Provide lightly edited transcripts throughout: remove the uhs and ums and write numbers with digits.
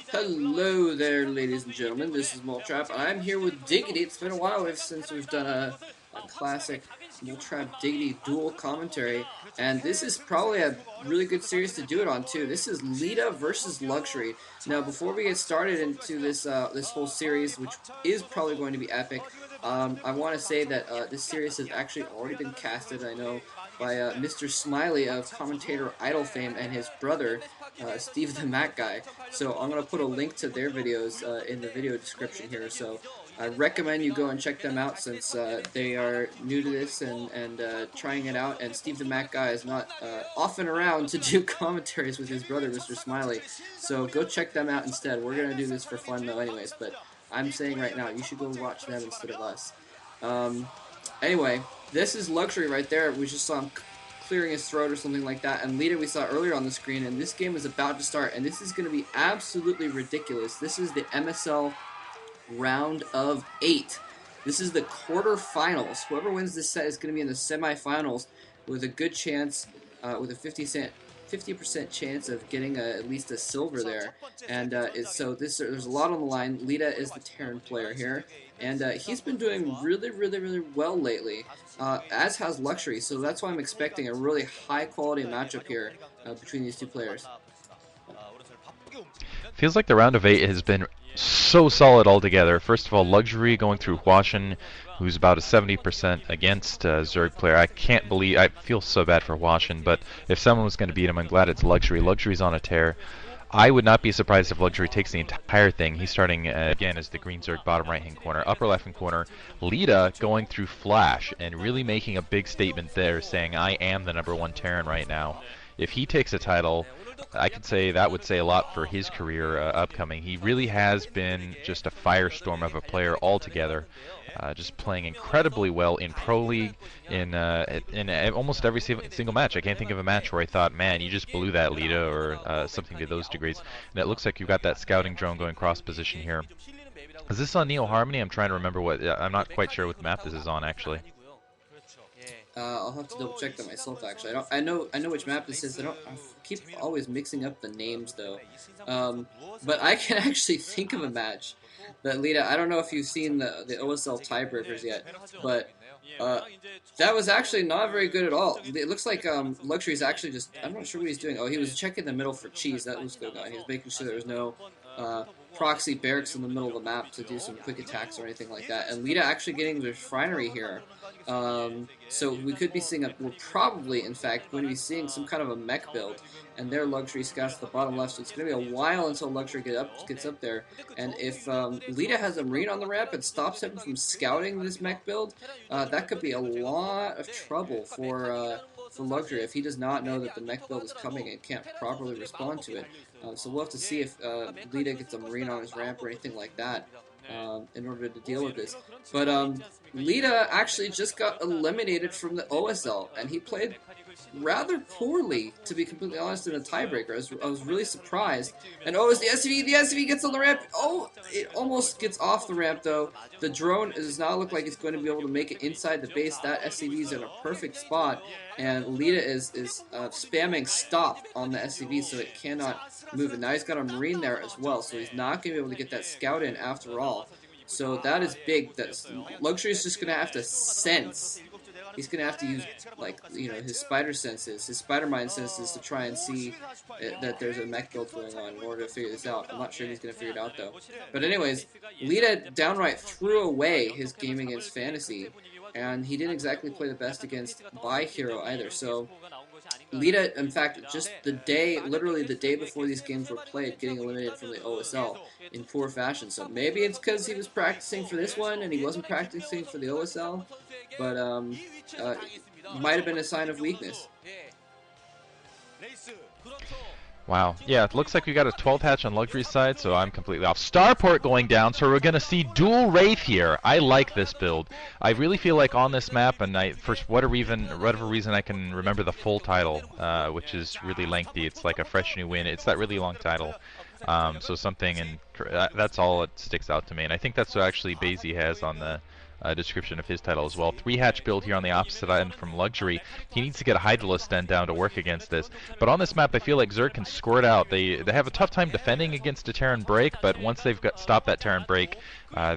Hello there, ladies and gentlemen. This is Moletrap, and I'm here with Diggity. It's been a while since we've done a classic Moletrap Diggity dual commentary, and this is probably a really good series to do it on too. This is Leta versus Luxury. Now, before we get started into this whole series, which is probably going to be epic, I want to say that this series has actually already been casted. I know by Mr. Smiley of Commentator Idol fame and his brother, Stevethemacguy. So I'm going to put a link to their videos in the video description here. So I recommend you go and check them out since they are new to this and trying it out. And Stevethemacguy is not often around to do commentaries with his brother, Mr. Smiley. So go check them out instead. We're going to do this for fun though anyways, but I'm saying right now, you should go watch them instead of us. Anyway, this is Luxury right there. We just saw him clearing his throat or something like that. And Leta we saw earlier on the screen, and this game is about to start, and this is going to be absolutely ridiculous. This is the MSL round of 8. This is the quarterfinals. Whoever wins this set is going to be in the semifinals with a good chance, with a 50% chance of getting at least a silver there. And so there's a lot on the line. Leta is the Terran player here, and he's been doing really well lately, as has Luxury. So that's why I'm expecting a really high quality matchup here between these two players. Feels like the round of 8 has been so solid altogether. First of all, Luxury going through Huashin, who's about a 70% against Zerg player. I can't believe, I feel so bad for Huashin, but if someone was going to beat him, I'm glad it's Luxury. Luxury's on a tear. I would not be surprised if Luxury takes the entire thing. He's starting again as the green Zerg bottom right hand corner, upper left hand corner. Leta going through Flash and really making a big statement there, saying I am the #1 Terran right now. If he takes a title, I could say that would say a lot for his career upcoming. He really has been just a firestorm of a player altogether, just playing incredibly well in Pro League, in almost every single match. I can't think of a match where I thought, man, you just blew that, Leta, or something to those degrees. And it looks like you've got that scouting drone going cross position here. Is this on Neo Harmony? I'm trying to remember what. I'm not quite sure what map this is on, actually. I'll have to double check that myself. Actually, I know which map this is. I keep always mixing up the names though. But I can actually think of a match that Leta. I don't know if you've seen the OSL tiebreakers yet, but that was actually not very good at all. It looks like Luxury's actually just. I'm not sure what he's doing. Oh, he was checking the middle for cheese. That was going on. He was making sure there was no proxy barracks in the middle of the map to do some quick attacks or anything like that. And Leta actually getting the refinery here. So we could be seeing we're probably, in fact, going to be seeing some kind of a mech build, and their Luxury scouts at the bottom left, so it's going to be a while until Luxury gets up there, and if Leta has a marine on the ramp and stops him from scouting this mech build, that could be a lot of trouble for Luxury if he does not know that the mech build is coming and can't properly respond to it. So we'll have to see if Leta gets a marine on his ramp or anything like that in order to deal with this. But Leta actually just got eliminated from the OSL, and he played rather poorly, to be completely honest, in a tiebreaker. I was really surprised. And oh, it's the SCV! The SCV gets on the ramp! Oh, it almost gets off the ramp, though. The drone does not look like it's going to be able to make it inside the base. That SCV is in a perfect spot, and Leta is spamming stop on the SCV so it cannot move. And now he's got a marine there as well, so he's not going to be able to get that scout in after all. So that is big. Luxury is just going to have to sense. He's going to have to use, like, his spider senses, his spider mind senses to try and see that there's a mech build going on in order to figure this out. I'm not sure he's going to figure it out, though. But anyways, Leta downright threw away his game against Fantasy, and he didn't exactly play the best against By Hero either. So Leta, in fact, just literally the day before these games were played, getting eliminated from the OSL in poor fashion. So maybe it's because he was practicing for this one and he wasn't practicing for the OSL, but might have been a sign of weakness. Wow. Yeah, it looks like we got a 12 hatch on Luxury's side, so I'm completely off. Starport going down, so we're going to see dual Wraith here. I like this build. I really feel like on this map, and for whatever reason I can remember the full title, which is really lengthy. It's like a fresh new win. It's that really long title. So something, and that's all that sticks out to me. And I think that's what actually Basie has on description of his title as well. 3-hatch build here on the opposite end from Luxury. He needs to get a Hydralisk Den down to work against this. But on this map, I feel like Zerg can squirt out. They have a tough time defending against a Terran break, but once they've stopped that Terran break,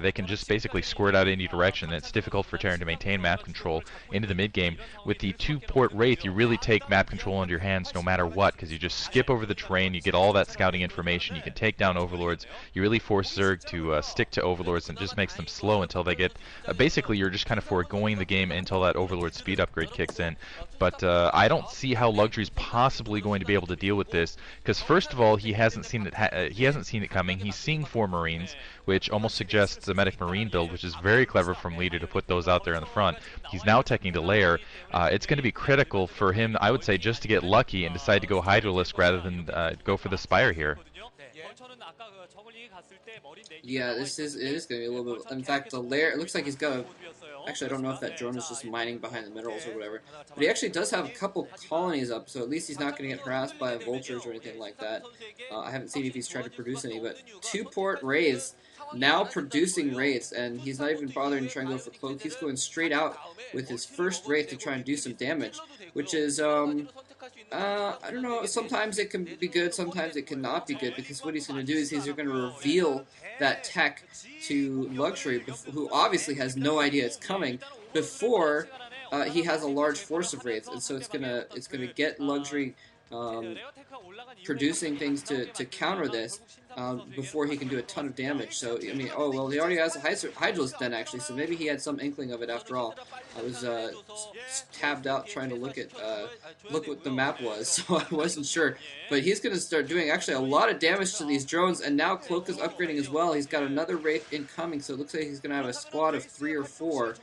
they can just basically squirt out any direction. It's difficult for Terran to maintain map control into the mid game. With the 2-port Wraith, you really take map control into your hands no matter what, because you just skip over the terrain, you get all that scouting information, you can take down Overlords. You really force Zerg to stick to Overlords, and it just makes them slow until they get... basically, you're just kind of foregoing the game until that Overlord speed upgrade kicks in. But I don't see how Luxury's possibly going to be able to deal with this, because first of all, he hasn't seen it coming. He's seeing 4 Marines, which almost suggests a Medic Marine build, which is very clever from Leta to put those out there in the front. He's now teching to layer. It's going to be critical for him, I would say, just to get lucky and decide to go Hydralisk rather than go for the Spire here. Yeah, it is going to be a little bit... In fact, the lair, it looks like he's got a... Actually, I don't know if that drone is just mining behind the minerals or whatever. But he actually does have a couple colonies up, so at least he's not going to get harassed by vultures or anything like that. I haven't seen if he's tried to produce any, but 2-port Wraiths now producing Wraiths, and he's not even bothering to try and go for cloak. He's going straight out with his first Wraith to try and do some damage, which is, I don't know, sometimes it can be good, sometimes it cannot be good, because what he's going to do is he's going to reveal that tech to Luxury, who obviously has no idea it's coming, before he has a large force of Wraiths, and so it's gonna get Luxury producing things to counter this before he can do a ton of damage. So, I mean, oh, well, he already has a Hydralisk Den, actually, so maybe he had some inkling of it after all. I was tabbed out trying to look what the map was, so I wasn't sure. But he's going to start doing, actually, a lot of damage to these drones, and now Cloak is upgrading as well. He's got another Wraith incoming, so it looks like he's going to have a squad of 3 or 4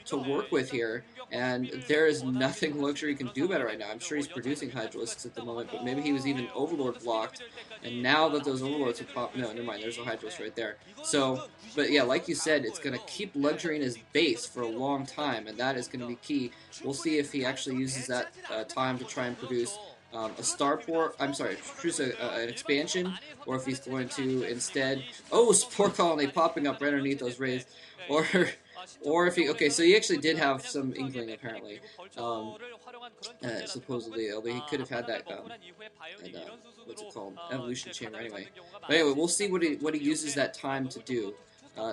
to work with here, and there is nothing Luxury can do better right now. I'm sure he's producing Hydralisks at the moment, but maybe he was even Overlord blocked, and now that those Overlords have popped... No, never mind, there's a Hydralisk right there. So, but yeah, like you said, it's going to keep Luxury in his base for a long time, and that is going to be key. We'll see if he actually uses that time to try and produce a starport, produce an expansion, or if he's going to instead... Oh, Spore Colony popping up right underneath those Wraiths, or if he... Okay, so he actually did have some inkling, apparently, supposedly, although he could have had that, what's it called? Evolution Chamber, anyway. But anyway, we'll see what he uses that time to do.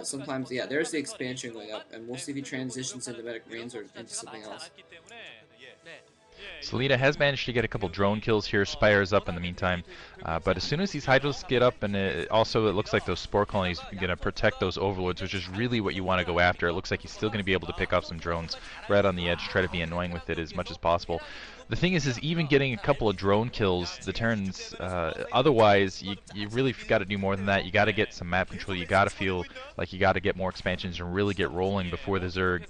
Sometimes, yeah, there's the expansion going up, and we'll see if he transitions into Medic Marines or into something else. So Leta has managed to get a couple drone kills here. Spire's up in the meantime, but as soon as these Hydralisks get up, and it looks like those Spore Colonies are going to protect those Overlords, which is really what you want to go after. It looks like he's still going to be able to pick off some drones right on the edge, try to be annoying with it as much as possible. The thing is even getting a couple of drone kills, the Terrans, otherwise, you really got to do more than that. You got to get some map control. You got to feel like you got to get more expansions and really get rolling before the Zerg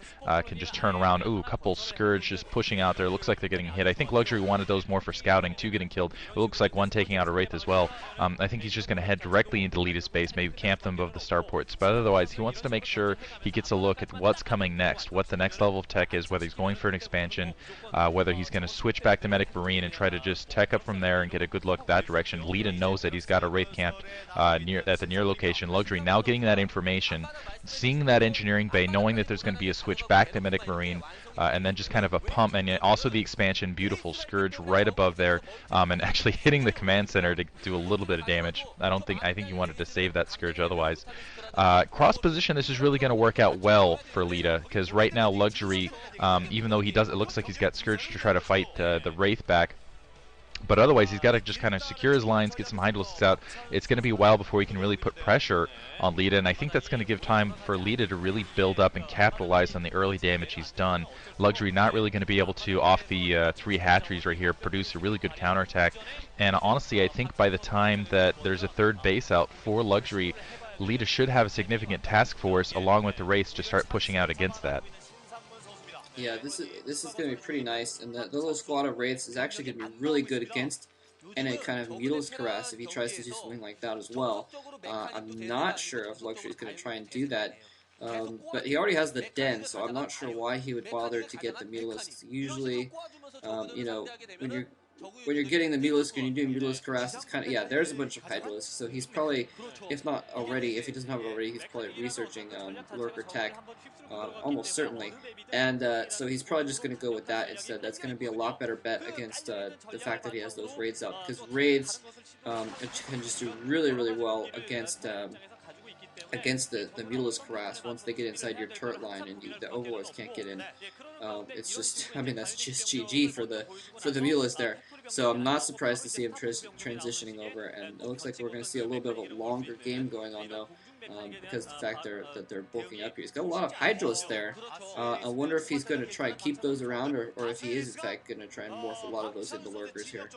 can just turn around. Ooh, a couple Scourge just pushing out there. It looks like they're getting hit. I think Luxury wanted those more for scouting, 2 getting killed. It looks like 1 taking out a Wraith as well. I think he's just going to head directly into Leta's base, maybe camp them above the starports. But otherwise, he wants to make sure he gets a look at what's coming next, what the next level of tech is, whether he's going for an expansion, whether he's going to switch back to Medic Marine and try to just tech up from there and get a good look that direction. Leta knows that he's got a Wraith camped at the near location. Luxury now getting that information, seeing that engineering bay, knowing that there's going to be a switch back to Medic Marine, and then just kind of a pump, and also the expansion, beautiful Scourge right above there, and actually hitting the command center to do a little bit of damage. I think he wanted to save that Scourge otherwise. Cross position, this is really going to work out well for Leta, because right now Luxury, even though it looks like he's got Scourge to try to fight the Wraith back, but otherwise, he's got to just kind of secure his lines, get some Hydralisks out. It's going to be a while before he can really put pressure on Leta, and I think that's going to give time for Leta to really build up and capitalize on the early damage he's done. Luxury not really going to be able to, off the 3 hatcheries right here, produce a really good counterattack. And honestly, I think by the time that there's a 3rd base out for Luxury, Leta should have a significant task force along with the Wraiths to start pushing out against that. Yeah, this is going to be pretty nice, and the little squad of Wraiths is actually going to be really good against any kind of Mutila's Caress if he tries to do something like that as well. I'm not sure if Luxury is going to try and do that, but he already has the Den, so I'm not sure why he would bother to get the Mutilas. Usually, you know, when you're when you're getting the Mutalisk and you're doing Mutalisk Harass, it's kind of, yeah, there's a bunch of Hydralisks, so he's probably, if not already, if he doesn't have it already, he's probably researching Lurker Tech, almost certainly, and so he's probably just going to go with that instead. That's going to be a lot better bet against the fact that he has those raids out, because raids can just do really, really well against the Mutalisk Harass once they get inside your turret line and the Overlords can't get in. It's just, I mean, that's just GG for the Mutalisk there. So I'm not surprised to see him transitioning over, and it looks like we're going to see a little bit of a longer game going on though, because of the fact that they're bulking up here. He's got a lot of Hydralisks there. I wonder if he's going to try and keep those around, or if he is in fact going to try and morph a lot of those into lurkers here.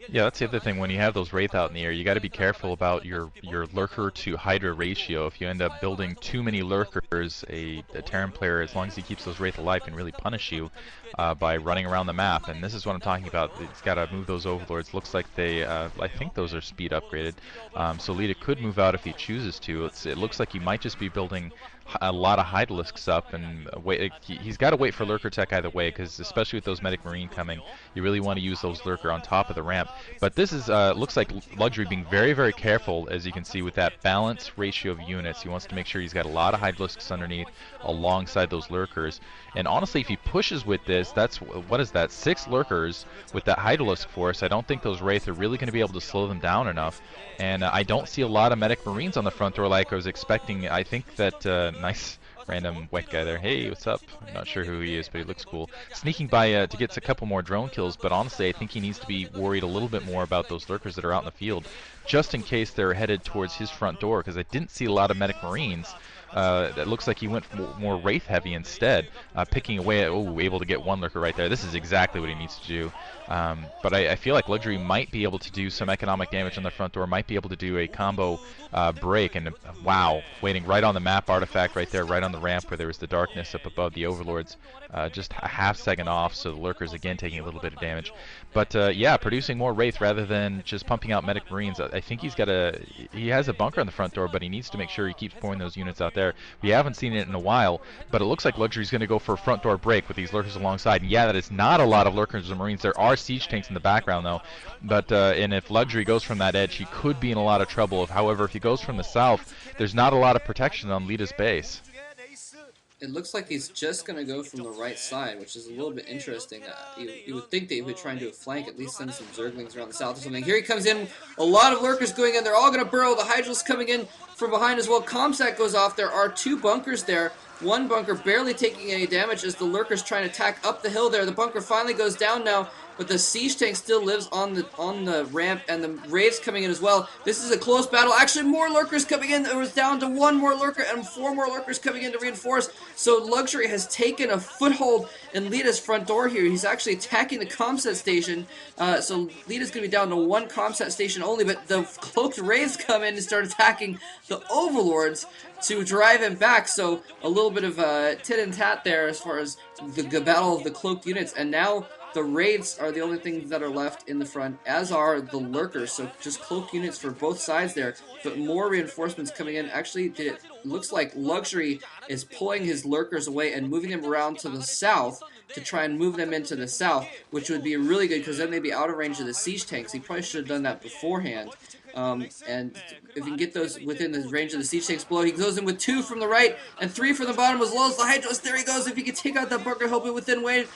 Yeah, that's the other thing. When you have those Wraith out in the air, you got to be careful about your Lurker to Hydra ratio. If you end up building too many Lurkers, a Terran player, as long as he keeps those Wraith alive, can really punish you by running around the map. And this is what I'm talking about. He's got to move those Overlords. Looks like they, I think those are speed upgraded. So Leta could move out if he chooses to. It looks like he might just be building a lot of Hydralisks up, and he's got to wait for Lurker Tech either way, because especially with those Medic Marine coming, you really want to use those Lurker on top of the ramp. But this is looks like Luxury being very, very careful, as you can see, with that balance ratio of units. He wants to make sure he's got a lot of Hydralisks underneath alongside those Lurkers. And honestly, if he pushes with this, that's, what is that, 6 Lurkers with that Hydralisk force. I don't think those Wraith are really going to be able to slow them down enough. And I don't see a lot of Medic Marines on the front door like I was expecting. I think that, nice random white guy there. Hey, what's up? I'm not sure who he is, but he looks cool. Sneaking by to get a couple more drone kills, but honestly, I think he needs to be worried a little bit more about those Lurkers that are out in the field, just in case they're headed towards his front door, because I didn't see a lot of Medic Marines. It looks like he went more Wraith heavy instead, picking away at, able to get one Lurker right there. This is exactly what he needs to do. But I feel like Luxury might be able to do some economic damage on the front door, might be able to do a combo break, and wow, waiting right on the map artifact right there, right on the ramp where there was the darkness up above the Overlords, just a half second off, so the Lurkers again taking a little bit of damage. But yeah, producing more Wraith rather than just pumping out Medic Marines. I think he has a bunker on the front door, but he needs to make sure he keeps pouring those units out there. We haven't seen it in a while, but it looks like Luxury's going to go for a front door break with these Lurkers alongside. And yeah, that is not a lot of Lurkers and Marines. There are siege tanks in the background though, but and if Luxury goes from that edge, he could be in a lot of trouble. However, if he goes from the south, there's not a lot of protection on Leta's base. It looks like he's just going to go from the right side, which is a little bit interesting. You would think that he would try and do a flank, at least send some Zerglings around the south or something. Here he comes in, a lot of Lurkers going in. They're all going to burrow. The Hydrals coming in from behind as well. Comsat goes off. There are 2 bunkers there. One bunker barely taking any damage as the Lurkers trying to attack up the hill there. The bunker finally goes down now, but the siege tank still lives on the ramp, and the Wraiths coming in as well. This is a close battle. Actually, more Lurkers coming in. It was down to 1 more Lurker and 4 more Lurkers coming in to reinforce. So Luxury has taken a foothold in Leta's front door here. He's actually attacking the Comsat station. So Leta's going to be down to 1 Comsat station only, but the Cloaked Wraiths come in and start attacking the Overlords to drive him back. So a little bit of tit and tat there as far as the battle of the cloaked units, and now the Wraiths are the only things that are left in the front, as are the Lurkers. So just cloaked units for both sides there, but more reinforcements coming in. Actually, it looks like Luxury is pulling his Lurkers away and moving them around to the south to try and move them into the south, which would be really good because then they'd be out of range of the siege tanks. He probably should have done that beforehand. And if you can get those within the range of the siege tanks below, he goes in with 2 from the right and 3 from the bottom as well as the Hydros. There he goes. If he can take out that bunker, he'll be within range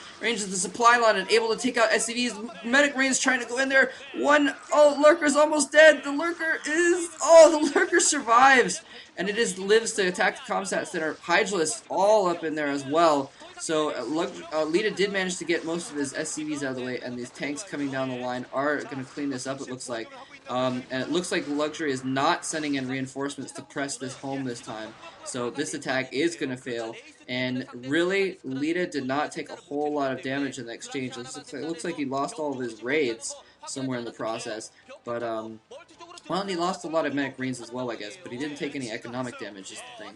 of the supply line and able to take out SCVs. Medic Marines trying to go in there. Lurker's almost dead. The Lurker survives. And it lives to attack the Comsat Center. Hydralisk all up in there as well. So Leta did manage to get most of his SCVs out of the way, and these tanks coming down the line are going to clean this up, it looks like. And it looks like Luxury is not sending in reinforcements to press this home this time. So this attack is going to fail. And really, Leta did not take a whole lot of damage in the exchange. It looks like he lost all of his raids somewhere in the process. But Well, and he lost a lot of medic marines as well, I guess, but he didn't take any economic damage, is the thing.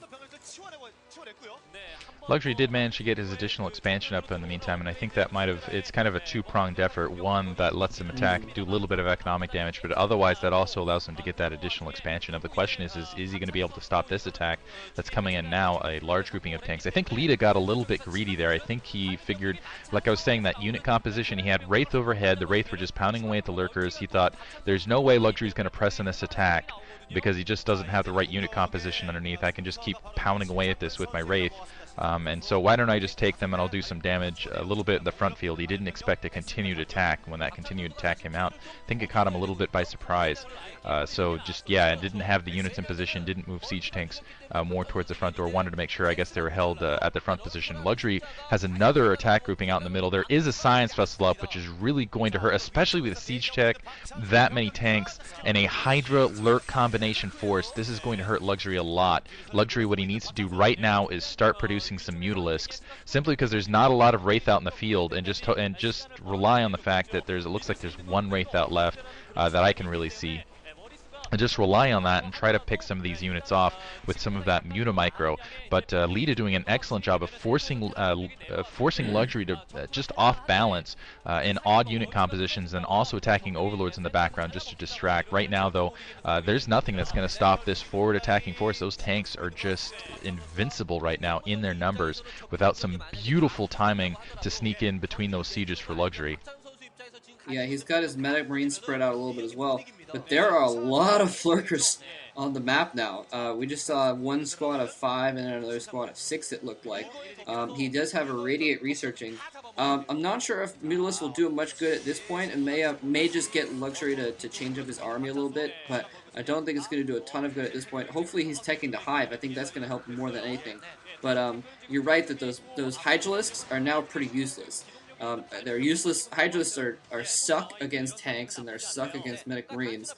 Luxury did manage to get his additional expansion up in the meantime, and I think that might have, it's kind of a two-pronged effort. One, that lets him attack, do a little bit of economic damage, but otherwise that also allows him to get that additional expansion up. The question is he going to be able to stop this attack that's coming in now, a large grouping of tanks? I think Leta got a little bit greedy there. I think he figured, like I was saying, that unit composition, he had Wraith overhead, the Wraith were just pounding away at the Lurkers. He thought, there's no way Luxury's going to press in this attack, because he just doesn't have the right unit composition underneath. I can just keep pounding away at this with my Wraith. And so why don't I just take them and I'll do some damage a little bit in the front field. He didn't expect a continued attack when that continued attack came out. I think it caught him a little bit by surprise. So just, yeah, it didn't have the units in position, didn't move siege tanks more towards the front door. Wanted to make sure, I guess, they were held at the front position. Luxury has another attack grouping out in the middle. There is a science vessel up, which is really going to hurt, especially with a siege tech, that many tanks, and a Hydra Lurk combination force. This is going to hurt Luxury a lot. Luxury, what he needs to do right now is start producing some Mutalisks, simply because there's not a lot of Wraith out in the field, and just rely on the fact that it looks like there's one Wraith out left that I can really see. And just rely on that and try to pick some of these units off with some of that Mutamicro. But Leta doing an excellent job of forcing Luxury to just off balance in odd unit compositions, and also attacking Overlords in the background just to distract. Right now, though, there's nothing that's going to stop this forward attacking force. Those tanks are just invincible right now in their numbers, without some beautiful timing to sneak in between those sieges for Luxury. Yeah, he's got his medic marines spread out a little bit as well. But there are a lot of Lurkers on the map now. We just saw one squad of 5 and another squad of 6, it looked like. He does have a Radiate researching. I'm not sure if Mutalisk will do him much good at this point, and may just get Luxury to change up his army a little bit, but I don't think it's going to do a ton of good at this point. Hopefully he's teching to Hive. I think that's going to help him more than anything. But you're right that those Hydralisks are now pretty useless. They're useless. Hydralisks are suck against tanks, and they're suck against medic marines.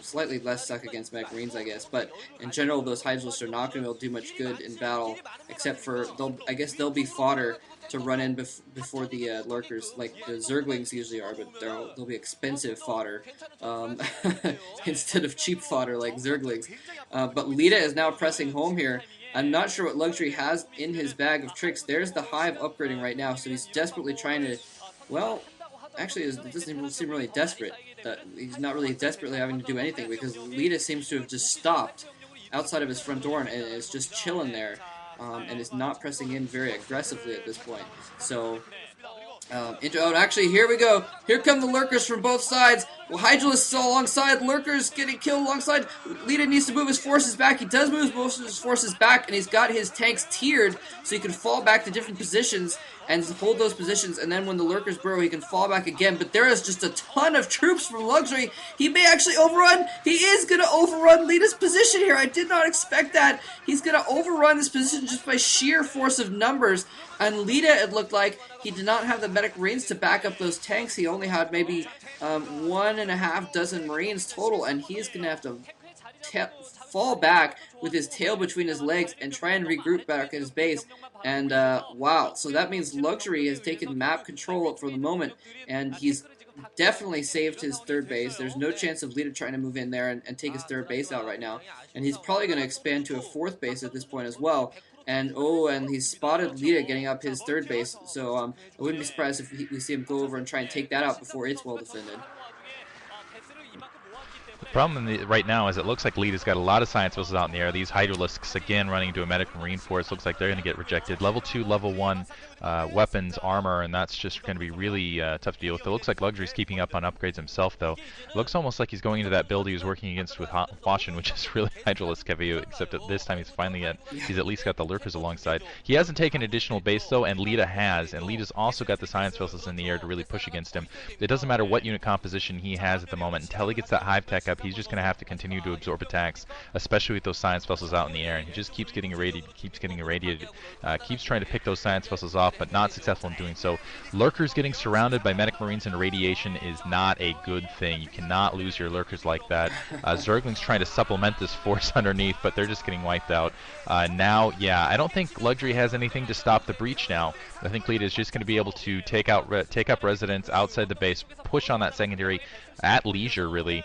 Slightly less suck against medic marines, I guess. But in general, those Hydralisks are not going to be able to do much good in battle, except for I guess they'll be fodder to run in before the Lurkers, like the Zerglings usually are, but they'll be expensive fodder instead of cheap fodder like Zerglings. But Leta is now pressing home here. I'm not sure what Luxury has in his bag of tricks. There's the Hive upgrading right now, so he's desperately trying to, well, actually it doesn't seem really desperate. He's not really desperately having to do anything, because Leta seems to have just stopped outside of his front door and is just chilling there, and is not pressing in very aggressively at this point. So, actually, here we go. Here come the Lurkers from both sides. Well, Hydralisk still alongside. Lurkers getting killed alongside. Leta needs to move his forces back. He does move most of his forces back, and he's got his tanks tiered so he can fall back to different positions and hold those positions, and then when the Lurkers burrow, he can fall back again. But there is just a ton of troops from Luxury. He may actually overrun. He is going to overrun Leta's position here. I did not expect that. He's going to overrun this position just by sheer force of numbers. And Leta, it looked like, he did not have the medic marines to back up those tanks. He only had maybe 1.5 dozen marines total, and he's going to have to fall back with his tail between his legs and try and regroup back at his base. And wow, so that means Luxury has taken map control for the moment, and he's definitely saved his third base. There's no chance of Leta trying to move in there and take his third base out right now, and he's probably going to expand to a fourth base at this point as well. And he's spotted Leta getting up his third base, so I wouldn't be surprised if we see him go over and try and take that out before it's well defended. The problem right now is it looks like Leta's got a lot of science vessels out in the air. These Hydralisks, again, running into a medic marine force, looks like they're going to get rejected. Level 2, level 1 weapons, armor, and that's just going to be really tough to deal with. It looks like Luxury's keeping up on upgrades himself, though. It looks almost like he's going into that build he was working against with Huashin, which is really Hydralisk heavy, except at this time he's at least got the Lurkers alongside. He hasn't taken additional base, though, and Leta has, and Leta's also got the science vessels in the air to really push against him. It doesn't matter what unit composition he has at the moment. Until he gets that Hive tech up, he's just going to have to continue to absorb attacks, especially with those science vessels out in the air, and he just keeps getting irradiated, keeps trying to pick those science vessels off, but not successful in doing so. Lurkers getting surrounded by medic marines and radiation is not a good thing. You cannot lose your Lurkers like that. Zergling's trying to supplement this force underneath, but they're just getting wiped out. Now, yeah, I don't think Luxury has anything to stop the breach now. I think Leta is just going to be able to take up residents outside the base, push on that secondary at leisure, pressure really.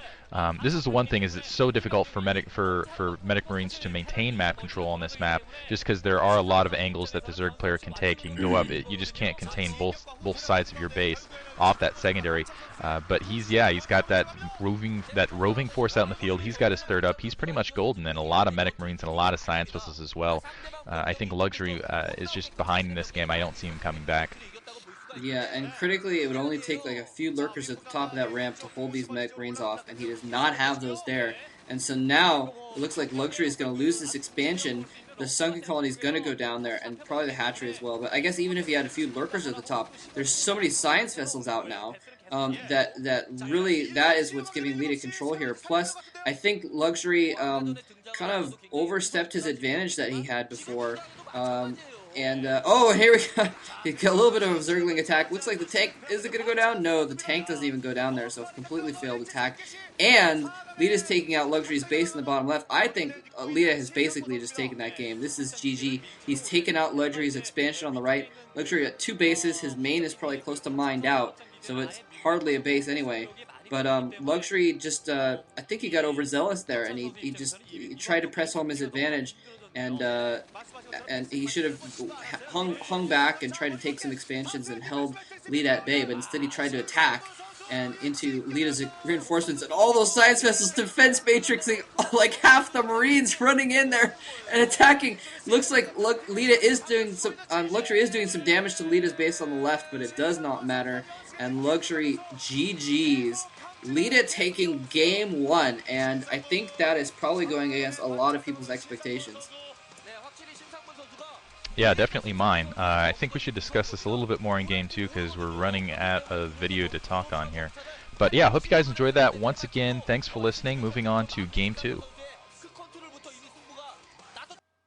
This is the one thing, is it's so difficult for Medic Marines to maintain map control on this map, just because there are a lot of angles that the Zerg player can take. You can go up, you just can't contain both sides of your base off that secondary. But he's got that roving force out in the field. He's got his third up. He's pretty much golden, and a lot of Medic Marines and a lot of Science Vessels as well. I think Luxury is just behind in this game. I don't see him coming back. Yeah, and critically, it would only take like a few lurkers at the top of that ramp to hold these Medic Marines off, and he does not have those there. And so now, it looks like Luxury is going to lose this expansion. The Sunken Colony is going to go down there, and probably the hatchery as well. But I guess even if he had a few lurkers at the top, there's so many Science Vessels out now that really, that is what's giving Leta control here. Plus, I think Luxury kind of overstepped his advantage that he had before. Oh, here we go. He got a little bit of a Zergling attack. Looks like the tank, is it going to go down? No, the tank doesn't even go down there, so completely failed attack. And Leta's taking out Luxury's base in the bottom left. I think Leta has basically just taken that game. This is GG. He's taken out Luxury's expansion on the right. Luxury got 2 bases. His main is probably close to mined out, so it's hardly a base anyway. But Luxury just, I think he got overzealous there, and he tried to press home his advantage. And he should have hung back and tried to take some expansions and held Leta at bay, but instead he tried to attack and into Leta's reinforcements, and all those Science Vessels defense matrixing like half the Marines running in there and attacking. Looks like Leta is doing some, Luxury is doing some damage to Leta's base on the left, but it does not matter. And Luxury GG's. Leta taking game 1, and I think that is probably going against a lot of people's expectations. Yeah, definitely mine. I think we should discuss this a little bit more in game 2 because we're running out of video to talk on here. But yeah, I hope you guys enjoyed that. Once again, thanks for listening. Moving on to game 2.